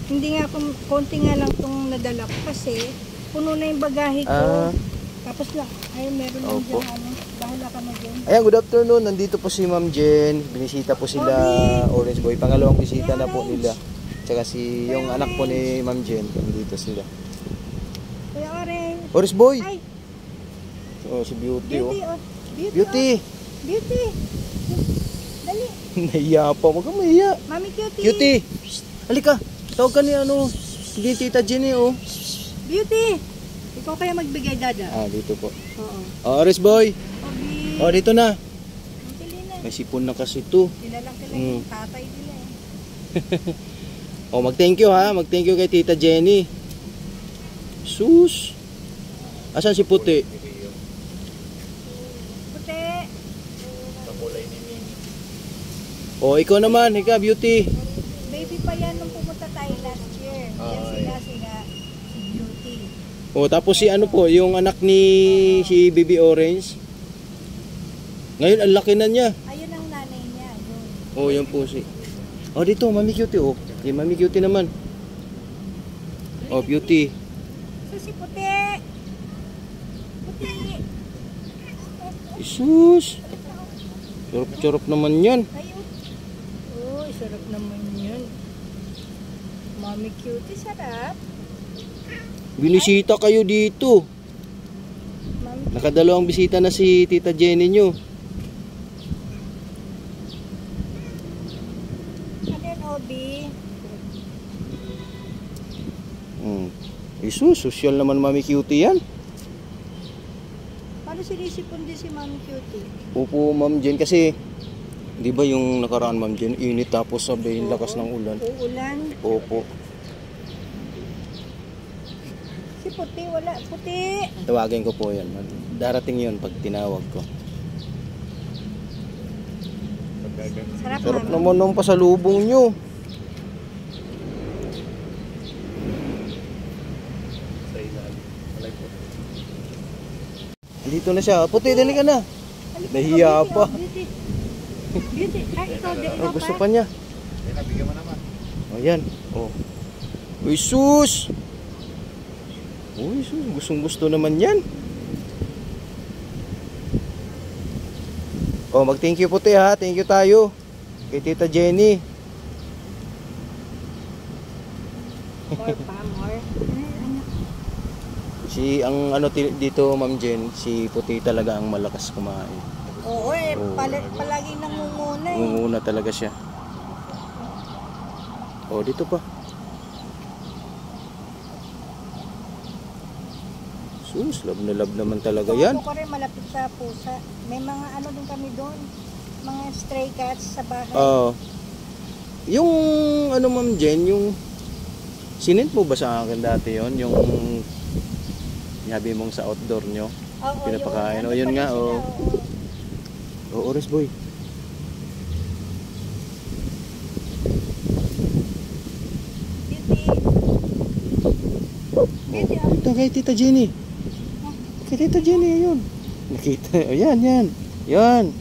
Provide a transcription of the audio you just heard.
Hindi nga, konti nga lang itong nadala ko kasi puno na yung bagahe ko. Tapos lang, ay meron lang dyan, ano, bahala ka na dyan. Ayan, good afternoon. Nandito po si Ma'am Jen. Binisita po sila Orange Boy. Pangalawang bisita na po nila. Tsaka si yung anak po ni Ma'am Jen. Nandito sila. Kuya Orange. Orange Boy! Ay. Oh, si Beauty, Beauty, oh. oh. Beauty. Beauty! Beauty. Dali. Nahiya pa. Huwag kang mahiya. Mami Cutie. Cutie! Halika! Tawag ka ni ano. Hindi Tita Jenny, oh. Beauty! Ikaw kaya magbigay, Dada? Dito po. Oo. Oh, Orange Boy! Obi. Oh, dito na. Na. May sipon na kasi ito. Sila lang yung tatay nila eh. Oh, mag-thank you ha. Mag-thank you kay Tita Jenny. Sus! Asan si Puti? Puti! Oh, ikaw naman. Ika, Beauty. Baby pa yan nung pumunta tayo last year. Yan sila, si Beauty. Oh, tapos si ano po, yung anak ni si Baby Orange. Ngayon, ang laki na niya. Ayun ang nanay niya. Yun. Oh, yan po si. Oh, dito, Mami Cutie. Oh, okay, Mami Cutie naman. Oh, Beauty. So, si Puti. Puti. Isus. Chorop-chorop naman yan. Ayun. Oh, sarap naman yun. Mami Cutie, sarap. Binisita kayo dito. Nakadalawang bisita na si Tita Jenny nyo. Obi. Isus, social naman Mami Cutie yan. Paano sinisipon din si Mami Cutie? Opo, Ma'am Jen, kasi di ba yung nakaraan Ma'am Jen, init tapos sabi yung lakas ng ulan. Uulan. Opo. Si Puti, wala. Puti. Tawagin ko po yan. Darating yun pag tinawag ko. Sarap naman ng pasalubong nyo. Dito na siya. Puti, dali ka na. Nahiya pa. Beauty. Ay, ikaw din. Oh, gusto pa niya. Nabigyan mo naman. Oh, yan. Oh. Uy, sus! Uy, sus. Gustong-gusto naman yan. Oh, mag-thank you Puti ha. Thank you tayo. Kay Tita Jenny. More pa, more. Si ang ano dito Ma'am Jen, si Puti talaga ang malakas kumain. Oo eh, palagi nangunguna eh. Nangunguna talaga siya. Oh, dito pa. Sus, love na love naman talaga yan. Ito ko rin malapit sa pusa. May mga ano din kami doon. Mga stray cats sa bahay. Yung ano Ma'am Jen, yung sinend mo ba sa akin dati yon, yung sabi mong sa outdoor nyo, pinapakain. O yun nga, o. O, Orange Boy. Beauty. Dito kay Tita Jenny. Kay Tita Jenny, ayun. Nakita, o yan, yan. Yan.